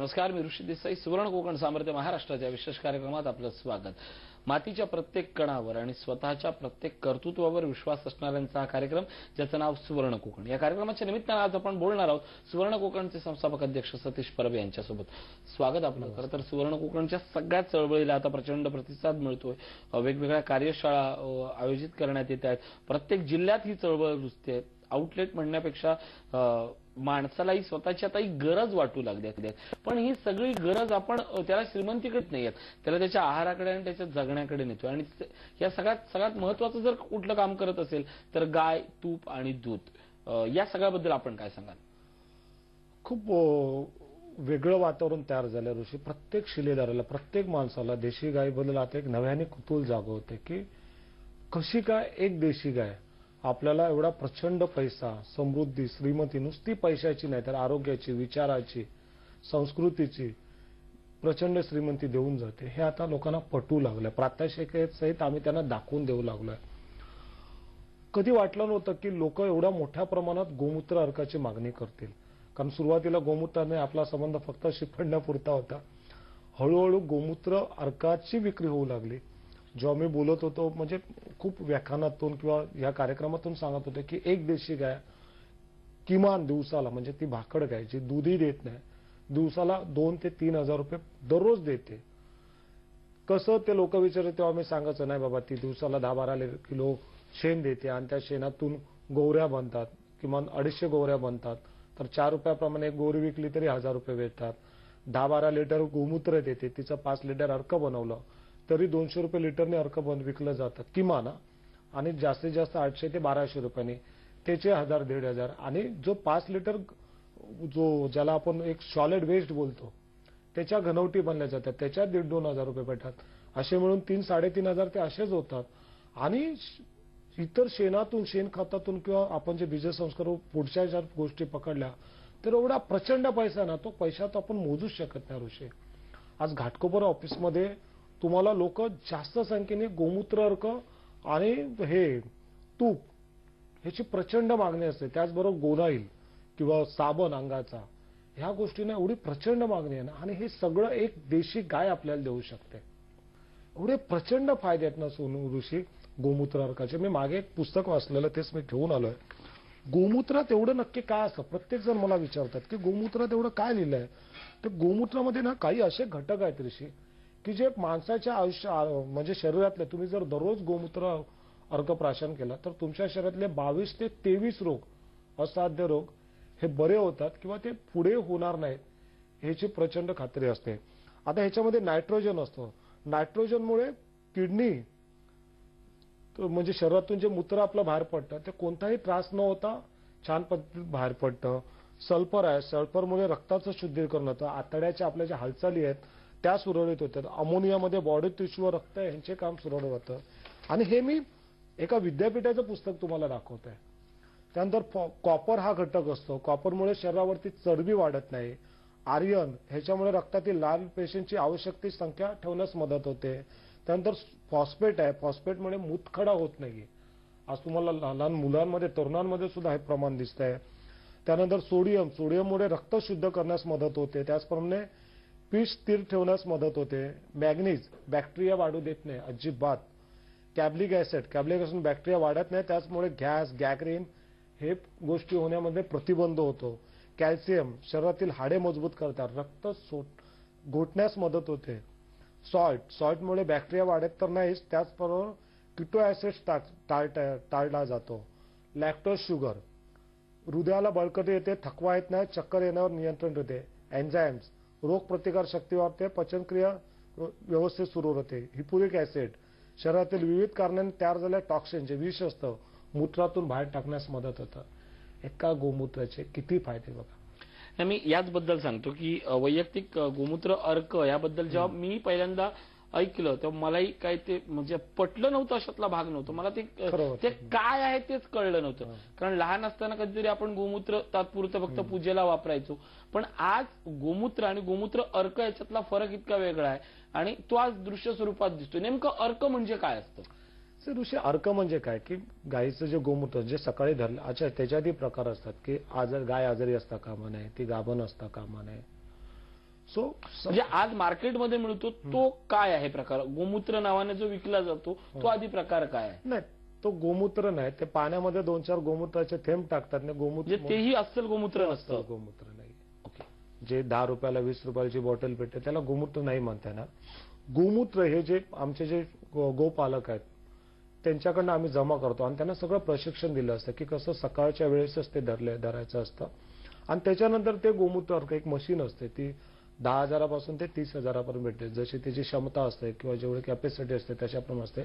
नमस्कार, मी ऋषी देसाई. सुवर्ण कोकण सामर्थ्य महाराष्ट्राच्या विशेष कार्यक्रमात आपलं स्वागत. मातीच्या प्रत्येक कणावर आणि स्वतःच्या प्रत्येक कर्तृत्वावर विश्वास असणाऱ्यांचा हा कार्यक्रम, ज्याचं नाव सुवर्ण कोकण. या कार्यक्रमाच्या निमित्तानं आज आपण बोलणार आहोत सुवर्ण कोकणचे संस्थापक अध्यक्ष सतीश परब यांच्यासोबत. स्वागत आपलं. खरं तर सुवर्ण कोकणच्या सगळ्याच चळवळीला आता प्रचंड प्रतिसाद मिळतोय. वेगवेगळ्या कार्यशाळा आयोजित करण्यात येत आहेत. प्रत्येक जिल्ह्यात ही चळवळ रुजते. आउटलेट म्हणण्यापेक्षा माणसालाही स्वतःची आता ही गरज वाटू लागली आहे. पण ही सगळी गरज आपण त्याला श्रीमंतीकडे नाहीये, त्याला त्याच्या आहाराकडे आणि त्याच्या जगण्याकडे नेतो. आणि या सगळ्यात महत्वाचं जर कुठलं काम करत असेल तर गाय, तूप आणि दूध, या सगळ्याबद्दल आपण काय सांगाल? खूप वेगळं वातावरण तयार झालं ऋषी. प्रत्येक शिलेदाराला, प्रत्येक माणसाला देशी गायबद्दल आता एक नव्याने कुतूहल जागवते की कशी काय एक देशी गाय आपल्याला एवढा प्रचंड पैसा, समृद्धी, श्रीमंती, नुसती पैशाची नाही तर आरोग्याची, विचाराची, संस्कृतीची प्रचंड श्रीमंती देऊन जाते. हे आता लोकांना पटू लागलं. प्रात्यक्षिकेसहित आम्ही त्यांना दाखवून देऊ लागलोय. कधी वाटलं नव्हतं की लोक एवढ्या मोठ्या प्रमाणात गोमूत्र अर्काची मागणी करतील. कारण सुरुवातीला गोमूत्राने आपला संबंध फक्त शिपडण्यापुरता होता. हळूहळू गोमूत्र अर्काची विक्री होऊ लागली. जेव्हा मी बोलत होतो, म्हणजे खूप व्याख्यानातून किंवा या कार्यक्रमातून सांगत होते की एक देशी गाय किमान दिवसाला, म्हणजे ती भाकड गाय जी दूधही देत नाही, दिवसाला 2 ते 3 हजार रुपये दररोज देते. कसं ते लोक विचारले तेव्हा मी सांगायचं नाही बाबा, ती दिवसाला 10-12 किलो शेण देते आणि त्या शेणातून गोवऱ्या बनतात. किमान 250 गोवऱ्या बनतात. तर 4 रुपयाप्रमाणे एक गोवरी विकली तरी 1000 रुपये मिळतात. 10-12 लिटर गोमूत्र देते. तिचं 5 लिटर अर्क बनवलं तरी 200 रुपये लिटरने अर्क विकलं जातं किमान. आणि जास्तीत जास्त 800 ते 1200 रुपयांनी त्याचे 1000-1500. आणि जो 5 लिटर ज्याला आपण एक सॉलिड वेस्ट बोलतो त्याच्या घनवटी बनल्या जातात, त्याच्यात 1,500-2 हजार रुपये भेटतात. असे मिळून 3-3.5 हजार ते असेच होतात. आणि इतर शेणातून, शेणखतातून किंवा आपण जे बीजसंस्कार पुढच्या ज्या गोष्टी पकडल्या तर एवढा प्रचंड पैसा ना, तो पैसा तो आपण मोजूच शकत नाही ऋषी. आज घाटकोपर ऑफिसमध्ये तुम्हाला लोक जास्त संख्येने गोमूत्र अर्क आणि हे तूप ह्याची प्रचंड मागणी असते. त्याचबरोबर गोनाईल किंवा साबण अंगाचा, ह्या गोष्टींना एवढी प्रचंड मागणी आहे ना. आणि हे सगळं एक देशी गाय आपल्याला देऊ शकते. एवढे प्रचंड फायदे आहेत ना सोनू ऋषी गोमूत्र अर्काचे. मी मागे एक पुस्तक वाचलेलं, तेच मी घेऊन आलोय. गोमूत्रात एवढं नक्की काय असतं? प्रत्येक जण मला विचारतात की गोमूत्रात एवढं काय लिहिलंय. तर गोमूत्रामध्ये ना काही असे घटक आहेत ऋषी की जे माणसाच्या आयुष्य, म्हणजे शरीरातले, तुम्ही जर दररोज गोमूत्र अर्क प्राशन केला तर तुमच्या शरीरातले 22 ते 23 रोग, असाध्य रोग हे बरे होतात किंवा ते पुढे होणार नाहीत ह्याची प्रचंड खात्री असते. आता ह्याच्यामध्ये नायट्रोजन असतं. नायट्रोजनमुळे किडनी, म्हणजे शरीरातून जे मूत्र आपलं बाहेर पडतं ते कोणताही त्रास न होता छान पद्धतीत बाहेर पडतं. सल्फर आहे. सल्फरमुळे रक्ताचं शुद्धीकरण होतं. आतड्याच्या आपल्या ज्या हालचाली आहेत त्या सुरळीत होतात. अमोनियामध्ये बॉडी टिश्यू व रक्त यांचे काम सुरळीत होतं. आणि हे मी एका विद्यापीठाचं पुस्तक तुम्हाला दाखवत आहे. त्यानंतर कॉपर हा घटक असतो. कॉपरमुळे शरीरावरती चरबी वाढत नाही. आर्यन ह्याच्यामुळे रक्तातील लाल पेशींची आवश्यक ती संख्या ठेवण्यास मदत होते. त्यानंतर फॉस्फेट आहे. फॉस्फेटमुळे मूतखडा होत नाही. आज तुम्हाला लहान मुलांमध्ये, तरुणांमध्ये सुद्धा हे प्रमाण दिसत आहे. त्यानंतर सोडियम, सोडियममुळे रक्त शुद्ध करण्यास मदत होते. त्याचप्रमाणे पीठ स्थिर ठेवण्यास मदत होते. मॅग्नीज, बॅक्टेरिया वाढू देत नाही अजिबात. कॅब्लिक ऍसिड, कॅब्लिक ऍसिड बॅक्टेरिया वाढत नाही, त्याचमुळे गॅस, गॅग्रीन हे गोष्टी होण्यामध्ये प्रतिबंध होतो. कॅल्शियम शरीरातील हाडे मजबूत करतात. रक्त घोटण्यास मदत होते. सॉल्टमुळे बॅक्टेरिया वाढत तर नाहीच, त्याचबरोबर किटो ऍसिड टाळला जातो. लॅक्टोज शुगर, हृदयाला बळकटी येते, थकवा येत नाही, चक्कर येण्यावर नियंत्रण होते. एन्झाइम्स, रोग प्रतिकार शक्ती वाढते, पचनक्रिया व्यवस्थित सुरू होते. हिपुरिक ऍसिड, शरीरातील विविध कारणांनी तयार झालेल्या टॉक्सिन, जे विष असतं, मूत्रातून बाहेर टाकण्यास मदत होतं. एका गोमूत्राचे किती फायदे बघा. मी याचबद्दल सांगतो की वैयक्तिक गोमूत्र अर्क याबद्दल जेव्हा मी पहिल्यांदा ऐकलं तेव्हा मलाही काय ते म्हणजे पटलं नव्हतं, अशातला भाग नव्हता मला. ते काय आहे तेच कळलं नव्हतं. कारण लहान असताना कधीतरी आपण गोमूत्र तात्पुरतं फक्त पूजेला वापरायचो. पण आज गोमूत्र आणि गोमूत्र अर्क याच्यातला फरक इतका वेगळा आहे आणि तो आज दृश्य स्वरूपात दिसतोय. नेमकं अर्क म्हणजे काय असतं? ऋषी, अर्क म्हणजे काय की गायीचं जे गोमूत्र जे सकाळी धरलं, अच्छा त्याच्यातही प्रकार असतात की गाय आजारी असता कामा नये, ती गाभण असता कामा नये. सो म्हणजे आज मार्केटमध्ये मिळतो तो काय आहे प्रकार? गोमूत्र नावाने जो विकला जातो तो आधी प्रकार काय आहे? नाही, तो गोमूत्र नाही, ते पाण्यामध्ये 2-4 गोमूत्राचे थेंब टाकतात ना. गोमूत्र म्हणजे तेही अस्सल गोमूत्र नसतं. गोमूत्र नाही. ओके. जे 10 रुपयाला 20 रुपयाची बॉटल भेटते त्याला गोमूत्र नाही म्हणता येणार. गोमूत्र हे जे आमचे जे गोपालक आहेत त्यांच्याकडनं आम्ही जमा करतो आणि त्यांना सगळं प्रशिक्षण दिलं असतं की कसं सकाळच्या वेळेसच ते धरायचं असतं. आणि त्याच्यानंतर ते गोमूत्र एक मशीन असते, ती 10,000 पासून ते 30,000 पर्यंत भेटते. जशी त्याची क्षमता असते किंवा जेवढी कॅपॅसिटी असते त्याच्याप्रमाणे असते.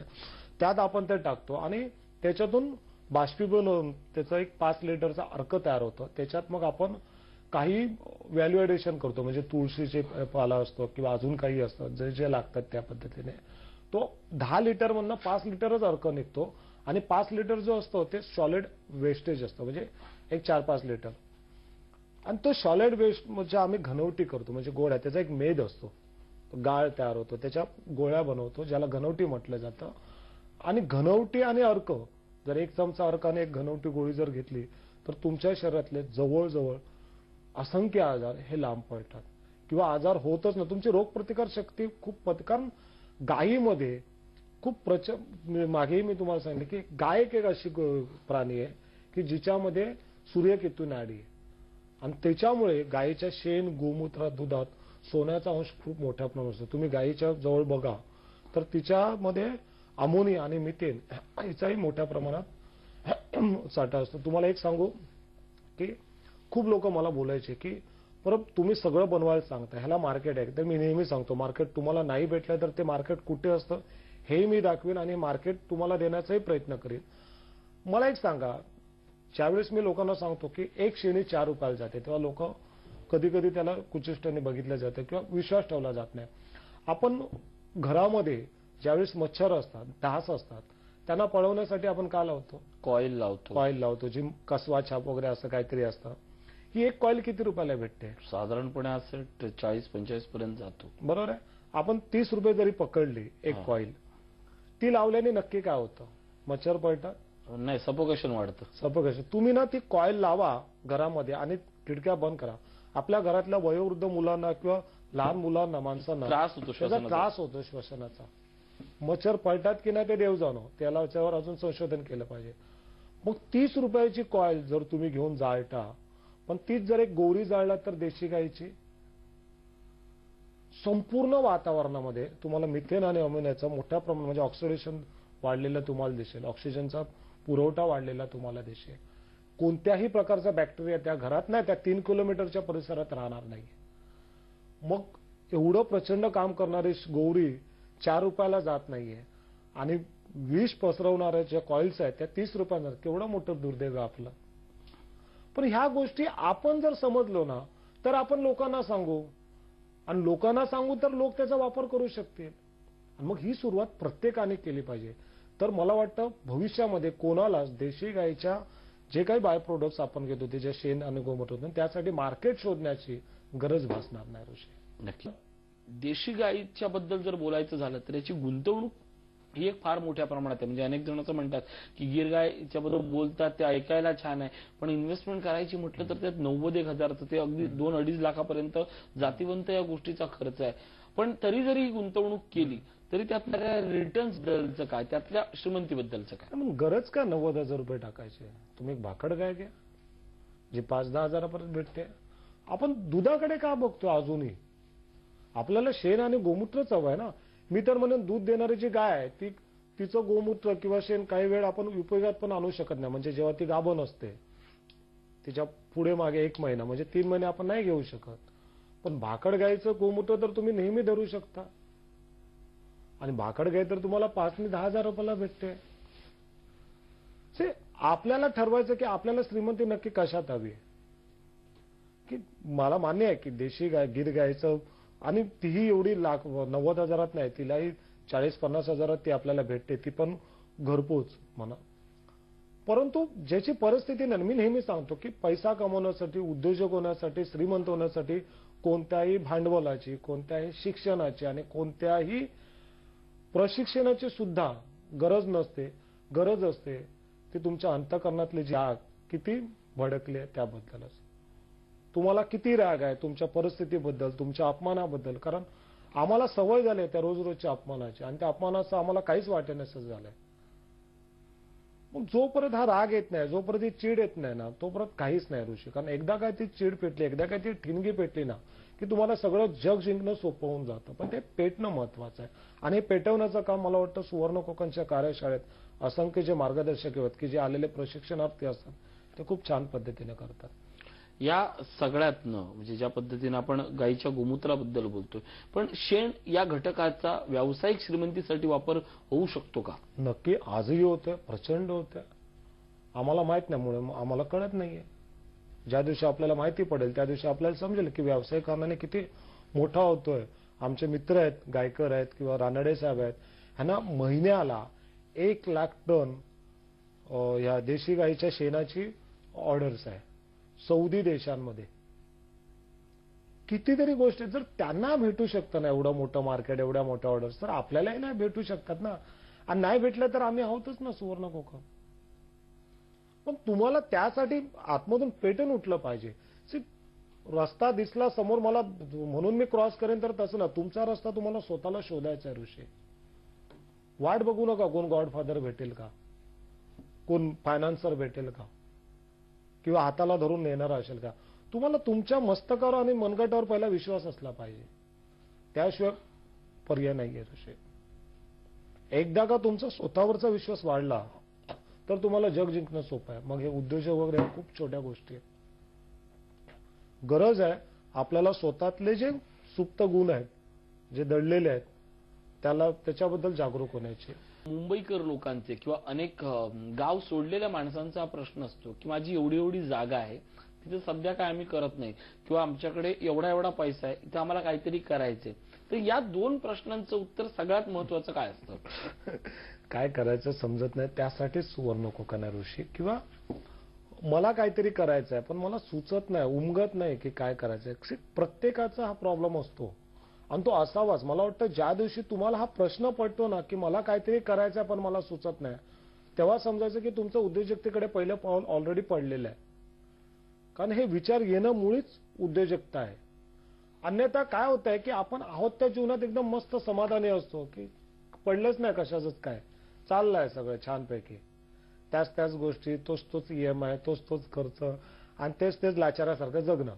त्यात आपण ते टाकतो आणि त्याच्यातून बाष्पीभवन होऊन त्याचा एक 5 लिटरचा अर्क तयार होतो. त्याच्यात मग आपण काही व्हॅल्यू ऍडिशन करतो, म्हणजे तुळशीचे पाला असतो किंवा अजून काही असतं जे जे लागतात त्या पद्धतीने. तो 10 लिटर मधनं 5 लिटरच अर्क निघतो आणि 5 लिटर जो असतो ते सॉलिड वेस्टेज असतं, म्हणजे एक 4-5 लिटर. आणि तो सॉलिड वेस्ट म्हणजे आम्ही घनवटी करतो, म्हणजे गोळ्या, त्याचा एक मेद असतो, गाळ तयार होतो, त्याच्या गोळ्या बनवतो ज्याला घनवटी म्हटलं जातं. आणि घनवटी आणि अर्क, जर 1 चमचा अर्क आणि 1 घनवटी गोळी जर घेतली तर तुमच्या शरीरातले जवळजवळ असंख्य आजार हे लांब पडतात किंवा आजार होतच ना. तुमची रोगप्रतिकार शक्ती खूप, कारण गायीमध्ये खूप मागेही मी तुम्हाला सांगितलं की गाय एक अशी प्राणी आहे की जिच्यामध्ये सूर्यकेतू नाडी आहे आणि त्याच्यामुळे गायीच्या शेण, गोमूत्रात, दुधात सोन्याचा अंश खूप मोठ्या प्रमाणात असतो. तुम्ही गायीच्या जवळ बघा तर तिच्यामध्ये अमोनिया आणि मिथेन याचाही मोठ्या प्रमाणात साठा असतो. तुम्हाला एक सांगू की खूप लोक मला बोलायचे की परत तुम्ही सगळं बनवायला सांगता, ह्याला मार्केट आहे. तर मी नेहमी सांगतो मार्केट तुम्हाला नाही भेटलं तर ते मार्केट कुठे असतं हे मी दाखवीन आणि मार्केट तुम्हाला देण्याचाही प्रयत्न करीन. मला एक सांगा, ज्यावेळेस मी लोकांना सांगतो की एक शेणी 4 रुपयाला जाते तेव्हा लोक कधी कधी त्याला कुचिष्टाने बघितलं जातं किंवा विश्वास ठेवला जात नाही. आपण घरामध्ये ज्यावेळेस मच्छर असतात, डास असतात, त्यांना पळवण्यासाठी आपण काय लावतो? कॉईल लावतो, जी कसवा छाप वगैरे असं काहीतरी असतं. ही एक कॉईल किती रुपयाला भेटते? साधारणपणे असेल 40-45 पर्यंत जातो. बरोबर आहे. आपण 30 रुपये जरी पकडली एक कॉईल, ती लावल्याने नक्की काय होतं? मच्छर पळतात? नाही, सफोकेशन वाढतं. सफोकेशन. तुम्ही ना ती कॉईल लावा घरामध्ये आणि खिडक्या बंद करा. आपल्या घरातल्या वयोवृद्ध मुलांना किंवा लहान मुलांना, माणसांना त्रास होतो, त्याचा त्रास होतो श्वसनाचा. मच्छर पळतात की नाही ते देव जाणो, त्याच्यावर अजून संशोधन केलं पाहिजे. मग 30 रुपयाची कॉईल जर तुम्ही घेऊन जाळता, पण तीच जर एक गोवरी जाळला तर देशी गायीची, संपूर्ण वातावरणामध्ये तुम्हाला मिथेन आणि अमोनियाचा मोठ्या प्रमाणात, म्हणजे ऑक्सिडेशन वाढलेलं तुम्हाला दिसेल, ऑक्सिजनचा पुरवठा वाढलेला तुम्हाला दिसेल. कोणत्याही प्रकारचा बॅक्टेरिया त्या घरात नाही, त्या 3 किलोमीटरच्या परिसरात राहणार नाही. मग एवढं प्रचंड काम करणारी गौरी 4 रुपयाला जात नाहीये आणि विष पसरवणाऱ्या ज्या कॉइल्स आहेत त्या 30 रुपयांना. केवढं मोठं दुर्दैव आपलं. पण ह्या गोष्टी आपण जर समजलो ना तर आपण लोकांना सांगू आणि लोकांना सांगू तर लोक त्याचा वापर करू शकतील. मग ही सुरुवात प्रत्येकाने केली पाहिजे. तर मला वाटतं भविष्यामध्ये कोणालाच देशी गायीच्या जे काही बाय प्रोडक्ट्स आपण घेतो ते जे शेण आणि गोमूत्र होतं त्यासाठी मार्केट शोधण्याची गरज भासणार नाही ऋषी. नक्की. देशी गायीच्या बद्दल जर बोलायचं झालं तर याची गुंतवणूक ही एक फार मोठ्या प्रमाणात आहे. म्हणजे अनेक जण असं म्हणतात की गिर गायच्या बद्दल बोलतात ते ऐकायला छान आहे, पण इन्व्हेस्टमेंट करायची म्हटलं तर त्यात 90,000 ते अगदी 2-2.5 लाखापर्यंत जातीवंत या गोष्टीचा खर्च आहे. पण तरी जरी ही गुंतवणूक केली तरी त्यातल्या रिटर्न्स बद्दलचं काय, त्यातल्या श्रीमंतीबद्दलचं काय? मग गरज का 90,000 रुपये टाकायचे? तुम्ही एक भाकड गाय घ्या जी 5-10 हजारापर्यंत भेटते. आपण दुधाकडे का बघतो अजूनही? आपल्याला शेण आणि गोमूत्रच हवं आहे ना. मी तर म्हणून दूध देणारी जी गाय आहे तिचं गोमूत्र किंवा शेण काही वेळ आपण उपयोगात पण आणू शकत नाही. म्हणजे जेव्हा ती गाभण असते तिच्या पुढे मागे 1 महिना म्हणजे 3 महिने आपण नाही घेऊ शकत. पण भाकड गायचं गोमूत्र तर तुम्ही नेहमी धरू शकता आणि भाकड गाय तर तुम्हाला 5-10 रुपयाला भेटते. आपल्याला ठरवायचं की आपल्याला श्रीमंती नक्की कशात हवी. की मला मान्य आहे की देशी गाय, गिर गायचं आणि तीही एवढी 90,000 नाही, तिलाही 40-50 हजारात ती आपल्याला भेटते, ती पण घरपोच म्हणा. परंतु ज्याची परिस्थिती नाही, मी नेहमी सांगतो की पैसा कमवण्यासाठी, उद्योजक होण्यासाठी, श्रीमंत होण्यासाठी कोणत्याही भांडवलाची, कोणत्याही शिक्षणाची आणि कोणत्याही प्रशिक्षणाची सुद्धा गरज नसते. गरज असते ती तुमच्या अंतःकरणातली जी आग किती भडकली आहे त्याबद्दलच. तुम्हाला किती राग आहे तुमच्या परिस्थितीबद्दल, तुमच्या अपमानाबद्दल. कारण आम्हाला सवय झाली त्या रोज रोजच्या अपमानाची, आणि त्या अपमानाचं आम्हाला काहीच वाटेनासं झालंय. मग जोपर्यंत हा राग येत नाही, जोपर्यंत ती चीड येत नाही ना, तोपर्यंत काहीच नाही ऋषी. कारण एकदा काय ती चीड पेटली, एकदा काय ती ठिणगी पेटली ना, की तुम्हाला सगळं जग जिंकणं सोपं होऊन जातं. पण ते पेटणं महत्वाचं आहे. आणि हे पेटवण्याचं काम मला वाटतं सुवर्ण कोकणच्या कार्यशाळेत असंख्य जे मार्गदर्शक आहेत, की जे आलेले प्रशिक्षणार्थी असतात, ते खूप छान पद्धतीने करतात. या सगळ्यातनं म्हणजे ज्या पद्धतीनं आपण गायीच्या गोमूत्राबद्दल बोलतोय, पण शेण या घटकाचा व्यावसायिक श्रीमंतीसाठी वापर होऊ शकतो का? नक्की आजही होतोय, प्रचंड होतोय. आम्हाला माहित नाही, मुळे आम्हाला कळत नाहीये. ज्या दिवशी आपल्याला माहिती पडेल त्या दिवशी आपल्याला समजेल की व्यावसायिक कारणाने किती मोठा होतोय. आमचे मित्र आहेत, गायकर आहेत किंवा रानडे साहेब आहेत, ह्यांना महिन्याला 1,00,000 टन या देशी गाईच्या शेणाची ऑर्डर्स आहे सौदी देशांमध्ये. कितीतरी गोष्टी जर त्यांना भेटू शकतं ना, एवढं मोठं मार्केट, एवढ्या मोठ्या ऑर्डर्स, तर आपल्यालाही नाही भेटू शकतात ना. आणि नाही भेटलं तर आम्ही आहोतच ना सुवर्ण कोकण. पण तुम्हाला त्यासाठी आतमधून पेटून उठलं पाहिजे. रस्ता दिसला समोर मला म्हणून मी क्रॉस करेन तर तसं ना, तुमचा रस्ता तुम्हाला स्वतःला शोधायचा आहे ऋषी. वाट बघू नका कोण गॉडफादर भेटेल का, कोण फायनान्सर भेटेल का, किंवा हाताला धरून नेणारा असेल का. तुम्हाला तुमच्या मस्तकावर आणि मनगटावर पहिला विश्वास असला पाहिजे, त्याशिवाय पर्याय नाहीये ऋषी. एकदा का तुमचा स्वतःवरचा विश्वास वाढला तर तुम्हाला जग जिंकणं सोपं आहे. मग हे उद्योजक वगैरे खूप छोट्या गोष्टी आहेत. गरज आहे आपल्याला स्वतःतले जे सुप्त गुण आहेत, जे दडलेले आहेत, त्याच्याबद्दल जागरूक होण्याची. मुंबईकर लोकांचे किंवा अनेक गाव सोडलेल्या माणसांचा हा प्रश्न असतो की माझी एवढी एवढी जागा आहे, तिथे सध्या काय आम्ही करत नाही, किंवा आमच्याकडे एवढा एवढा पैसा आहे, इथे आम्हाला काहीतरी करायचंय. तर या दोन प्रश्नांचं उत्तर सगळ्यात महत्वाचं काय असतं? काय करायचं समजत नाही, त्यासाठीच सुवर्ण कोकण आहे ऋषी. किंवा मला काहीतरी करायचं आहे पण मला सुचत नाही, उमगत नाही की काय करायचंय. प्रत्येकाचा हा प्रॉब्लेम असतो आणि तो असावाच. मला वाटतं ज्या दिवशी तुम्हाला हा प्रश्न पडतो ना की मला काहीतरी करायचं आहे पण मला सुचत नाही, तेव्हा समजायचं की तुमचं उद्योजकतेकडे पहिलं पाऊल ऑलरेडी पडलेलं आहे. कारण हे विचार येणं मुळीच उद्योजकता आहे. अन्यथा काय होत आहे की आपण आहोत त्या जीवनात एकदम मस्त समाधानी असतो की पडलंच नाही कशाचंच, काय चाललंय सगळं छानपैकी, त्याच गोष्टी, तोच EMI, तोच खर्च आणि तेच लाचारासारखं जगणं.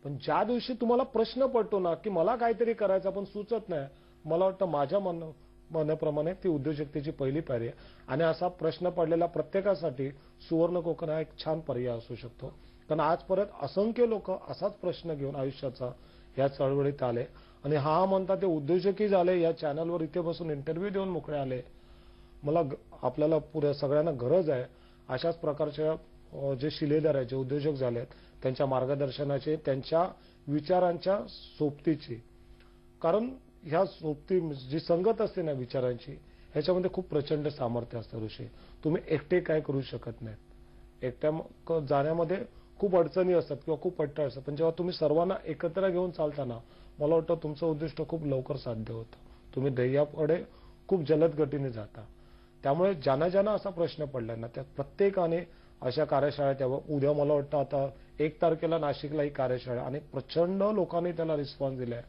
पण ज्या दिवशी तुम्हाला प्रश्न पडतो ना की मला काहीतरी करायचं पण सुचत नाही, मला वाटतं माझ्या म्हणण्याप्रमाणे ती उद्योजकतेची पहिली पायरी आहे. आणि असा प्रश्न पडलेला प्रत्येकासाठी सुवर्ण कोकण हा एक छान पर्याय असू शकतो. कारण आज परत असंख्य लोक असाच प्रश्न घेऊन आयुष्याचा या चळवळीत आले आणि हा म्हणतात ते उद्योजकही झाले, या चॅनलवर इथे बसून इंटरव्ह्यू देऊन मोकळे आले. आपल्याला पुऱ्या सगळ्यांना गरज आहे अशाच प्रकारच्या जे शिलेदार आहेत, जे उद्योजक झालेत, त्यांच्या मार्गदर्शनाचे, त्यांच्या विचारांच्या सोबतीची. कारण ह्या सोबती जी संगत असते ना विचारांची, ह्याच्यामध्ये खूप प्रचंड सामर्थ्य असतं ऋषी. तुम्ही एकटे काय करू शकत नाहीत. एकट्या जाण्यामध्ये खूप अडचणी असतात किंवा खूप अडथळे असतात, पण जेव्हा तुम्ही सर्वांना एकत्र घेऊन चालताना मला वाटतं तुमचं उद्दिष्ट खूप लवकर साध्य होतं. तुम्ही ध्येयाकडे खूप जलद गतीने जाता. त्यामुळे ज्यांना असा प्रश्न पडलाय ना, त्या प्रत्येकाने अशा कार्यशाळेत यावं. उद्या मला वाटतं आता 1 तारखेला नाशिकला ही कार्यशाळा आणि प्रचंड लोकांनी त्याला रिस्पॉन्स दिलाय.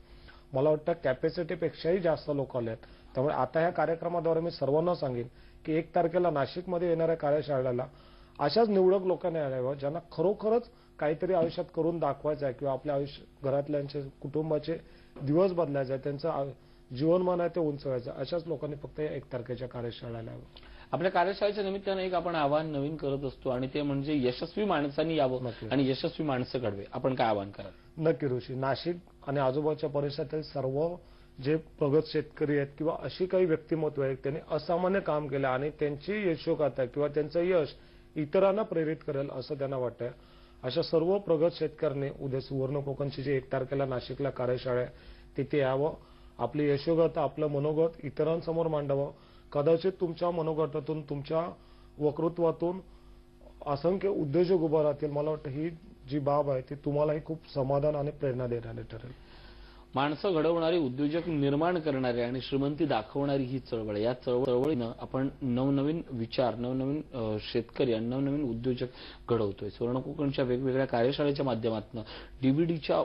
मला वाटतं कॅपॅसिटीपेक्षाही जास्त लोक आले आहेत. त्यामुळे आता ह्या कार्यक्रमाद्वारे मी सर्वांना सांगेन की 1 तारखेला नाशिकमध्ये येणाऱ्या कार्यशाळेला अशाच निवडक लोकांनी यावं ज्यांना खरोखरच काहीतरी आयुष्यात करून दाखवायचं आहे किंवा आपल्या घरातल्यांचे, कुटुंबाचे दिवस बदलायचे आहे, त्यांचं जीवनमान आहे ते उंचवायचं. अशाच लोकांनी फक्त 1 तारखेच्या कार्यशाळेला यावं. आपल्या कार्यशाळेच्या निमित्ताने एक आपण आव्हान नवीन करत असतो आणि ते म्हणजे यशस्वी माणसांनी यावं आणि यशस्वी माणसं घडवे. आपण काय आव्हान कराल? नक्की ऋषी. नाशिक आणि आजूबाजूच्या परिसरातील सर्व जे प्रगत शेतकरी आहेत किंवा अशी काही व्यक्तिमत्व आहेत त्यांनी असामान्य काम केलं आणि त्यांची यशोगाथा किंवा त्यांचं यश इतरांना प्रेरित करेल असं त्यांना वाटतंय, अशा सर्व प्रगत शेतकऱ्यांनी उद्या सुवर्ण कोकणची जी 1 तारखेला नाशिकला कार्यशाळा आहे तिथे यावं. आपली यशोगाथा, आपलं मनोगत इतरांसमोर मांडावं. कदाचित तुमच्या मनोगतातून, तुमच्या वक्तृत्वातून असंख्य उद्योजक उभा राहतील. मला वाटतं ही जी बाब आहे ती तुम्हालाही खूप समाधान आणि प्रेरणा देणारी ठरेल. माणसं घडवणारी, उद्योजक निर्माण करणारी आणि श्रीमंती दाखवणारी ही चळवळ, या चळवळीनं आपण नवनवीन विचार, नवनवीन शेतकरी आणि नवनवीन उद्योजक घडवतोय. सुवर्ण कोकणच्या वेगवेगळ्या कार्यशाळेच्या माध्यमातून, डीबीडीच्या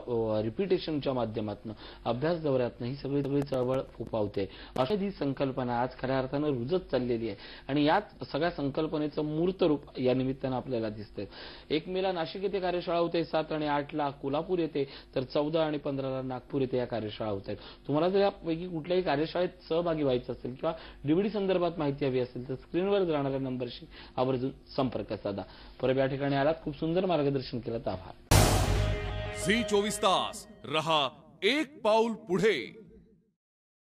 रिपिटेशनच्या माध्यमातून, अभ्यास दौऱ्यातनं ही सगळी चळवळ फोफावते. अशी ही संकल्पना आज खऱ्या अर्थानं रुजत चाललेली आहे आणि याच सगळ्या संकल्पनेचं मूर्त रूप या निमित्तानं आपल्याला दिसतंय. 1 मेला नाशिक येथे कार्यशाळा होते, 7 आणि 8 ला कोल्हापूर येथे, तर 14 आणि 15 ला नागपूर येथे या कार्यशाळा होत आहेत. तुम्हाला जर यापैकी कुठल्याही कार्यशाळेत सहभागी व्हायचं असेल किंवा डीबीडी संदर्भात माहिती हवी असेल तर स्क्रीनवर जाणाऱ्या नंबरशी आवर्जून संपर्क साधा. परत या ठिकाणी आलात, खूप सुंदर मार्गदर्शन केलं, आभार. झी 24 तास रहा एक पाऊल पुढे.